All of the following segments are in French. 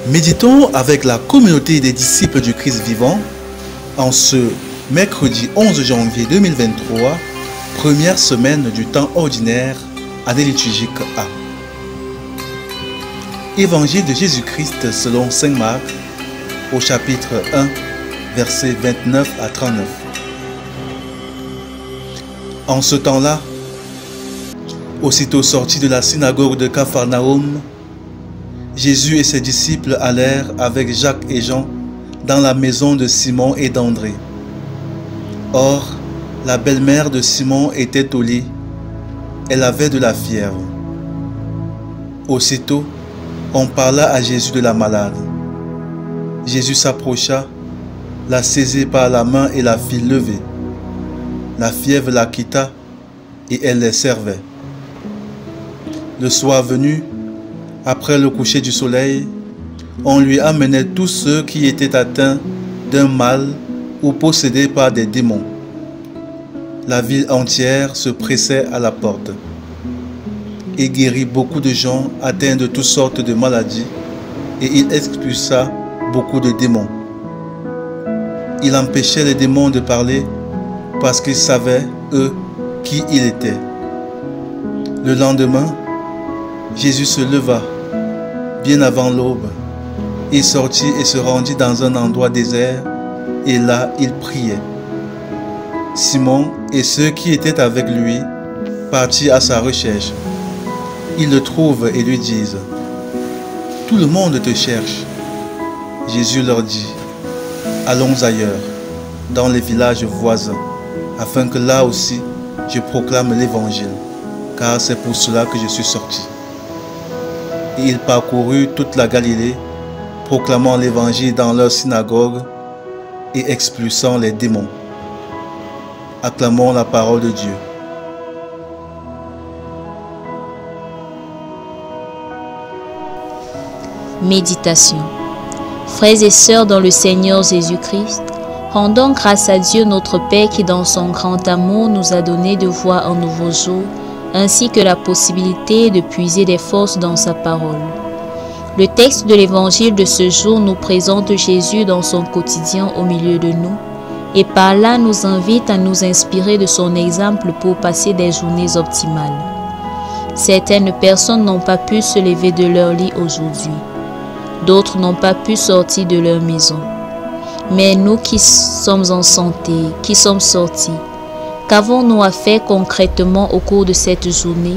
Méditons avec la communauté des disciples du Christ vivant en ce mercredi 11 janvier 2023, première semaine du temps ordinaire, année liturgique A. Évangile de Jésus-Christ selon saint Marc au chapitre 1, versets 29 à 39. En ce temps-là, aussitôt sorti de la synagogue de Capharnaüm, Jésus et ses disciples allèrent avec Jacques et Jean dans la maison de Simon et d'André. Or, la belle-mère de Simon était au lit. Elle avait de la fièvre. Aussitôt, on parla à Jésus de la malade. Jésus s'approcha, la saisit par la main et la fit lever. La fièvre la quitta et elle les servait. Le soir venu, après le coucher du soleil, on lui amenait tous ceux qui étaient atteints d'un mal ou possédés par des démons. La ville entière se pressait à la porte. Il guérit beaucoup de gens atteints de toutes sortes de maladies et il expulsa beaucoup de démons. Il empêchait les démons de parler parce qu'ils savaient, eux, qui il était. Le lendemain, Jésus se leva, bien avant l'aube. Il sortit et se rendit dans un endroit désert, et là il priait. Simon et ceux qui étaient avec lui partirent à sa recherche. Ils le trouvent et lui disent: « Tout le monde te cherche. » Jésus leur dit: « Allons ailleurs, dans les villages voisins, afin que là aussi je proclame l'évangile, car c'est pour cela que je suis sorti. » Et il parcourut toute la Galilée, proclamant l'évangile dans leur synagogue et expulsant les démons. Acclamons la parole de Dieu. Méditation. Frères et sœurs dans le Seigneur Jésus-Christ, rendons grâce à Dieu notre Père qui dans son grand amour nous a donné de voir un nouveau jour, ainsi que la possibilité de puiser des forces dans sa parole. Le texte de l'évangile de ce jour nous présente Jésus dans son quotidien au milieu de nous et par là nous invite à nous inspirer de son exemple pour passer des journées optimales. Certaines personnes n'ont pas pu se lever de leur lit aujourd'hui. D'autres n'ont pas pu sortir de leur maison. Mais nous qui sommes en santé, qui sommes sortis, qu'avons-nous à faire concrètement au cours de cette journée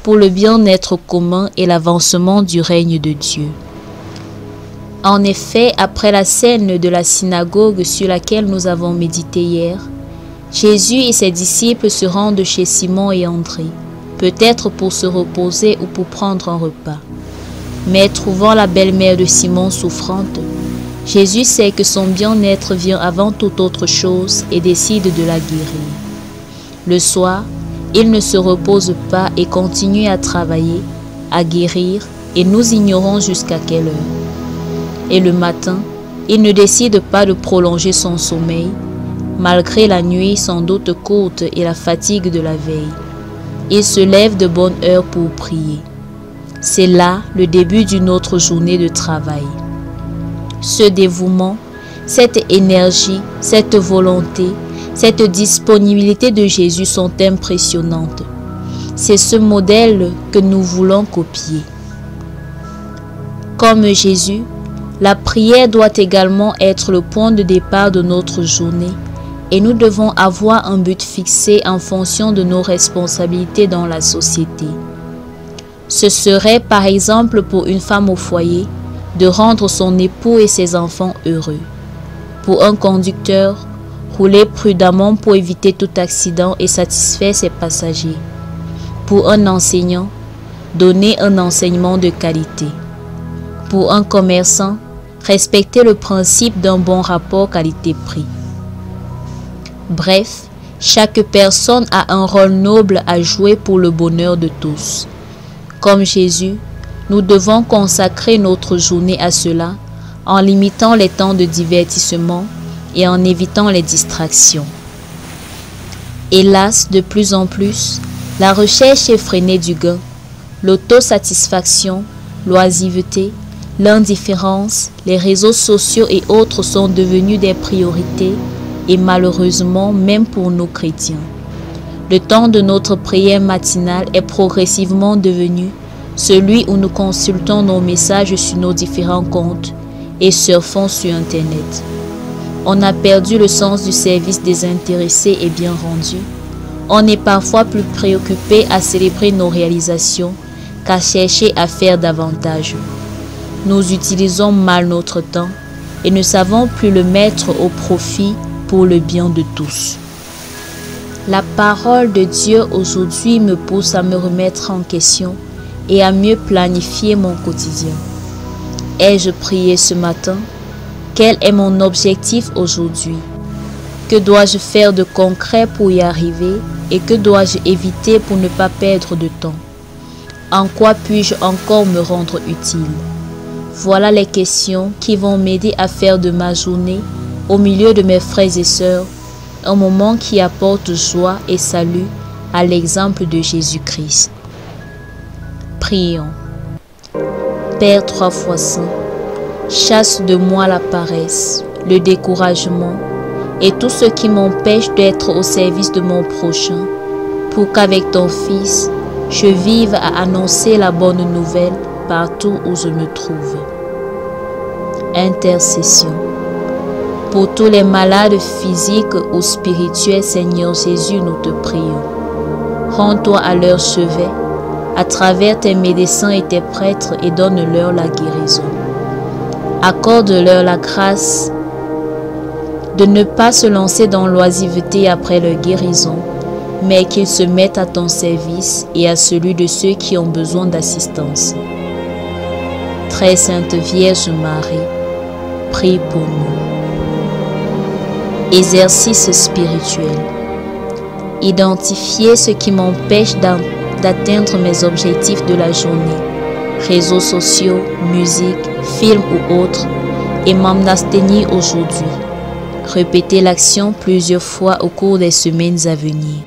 pour le bien-être commun et l'avancement du règne de Dieu? En effet, après la scène de la synagogue sur laquelle nous avons médité hier, Jésus et ses disciples se rendent chez Simon et André, peut-être pour se reposer ou pour prendre un repas. Mais trouvant la belle-mère de Simon souffrante, Jésus sait que son bien-être vient avant toute autre chose et décide de la guérir. Le soir, il ne se repose pas et continue à travailler, à guérir, et nous ignorons jusqu'à quelle heure. Et le matin, il ne décide pas de prolonger son sommeil, malgré la nuit sans doute courte et la fatigue de la veille. Il se lève de bonne heure pour prier. C'est là le début d'une autre journée de travail. Ce dévouement, cette énergie, cette volonté, cette disponibilité de Jésus sont impressionnantes. C'est ce modèle que nous voulons copier. Comme Jésus, la prière doit également être le point de départ de notre journée et nous devons avoir un but fixé en fonction de nos responsabilités dans la société. Ce serait par exemple pour une femme au foyer de rendre son époux et ses enfants heureux. Pour un conducteur, rouler prudemment pour éviter tout accident et satisfaire ses passagers. Pour un enseignant, donner un enseignement de qualité. Pour un commerçant, respecter le principe d'un bon rapport qualité-prix. Bref, chaque personne a un rôle noble à jouer pour le bonheur de tous. Comme Jésus, nous devons consacrer notre journée à cela en limitant les temps de divertissement et en évitant les distractions. Hélas, de plus en plus, la recherche effrénée du gain, l'autosatisfaction, l'oisiveté, L'indifférence, les réseaux sociaux et autres sont devenus des priorités et malheureusement même pour nos chrétiens. Le temps de notre prière matinale est progressivement devenu celui où nous consultons nos messages sur nos différents comptes et surfons sur Internet. On a perdu le sens du service désintéressé et bien rendu. On est parfois plus préoccupé à célébrer nos réalisations qu'à chercher à faire davantage. Nous utilisons mal notre temps et ne savons plus le mettre au profit pour le bien de tous. La parole de Dieu aujourd'hui me pousse à me remettre en question et à mieux planifier mon quotidien. Ai-je prié ce matin? Quel est mon objectif aujourd'hui? Que dois-je faire de concret pour y arriver et que dois-je éviter pour ne pas perdre de temps? En quoi puis-je encore me rendre utile? Voilà les questions qui vont m'aider à faire de ma journée, au milieu de mes frères et sœurs, un moment qui apporte joie et salut à l'exemple de Jésus-Christ. Prions. Père 3 fois saint, chasse de moi la paresse, le découragement et tout ce qui m'empêche d'être au service de mon prochain, pour qu'avec ton Fils, je vive à annoncer la bonne nouvelle partout où je me trouve. Intercession. Pour tous les malades physiques ou spirituels, Seigneur Jésus, nous te prions. Rends-toi à leur chevet, à travers tes médecins et tes prêtres, et donne-leur la guérison. Accorde-leur la grâce de ne pas se lancer dans l'oisiveté après leur guérison, mais qu'ils se mettent à ton service et à celui de ceux qui ont besoin d'assistance. Très Sainte Vierge Marie, prie pour nous. Exercice spirituel. Identifier ce qui m'empêche d'atteindre mes objectifs de la journée, réseaux sociaux, musique, films ou autres, et m'en abstenir aujourd'hui. Répétez l'action plusieurs fois au cours des semaines à venir.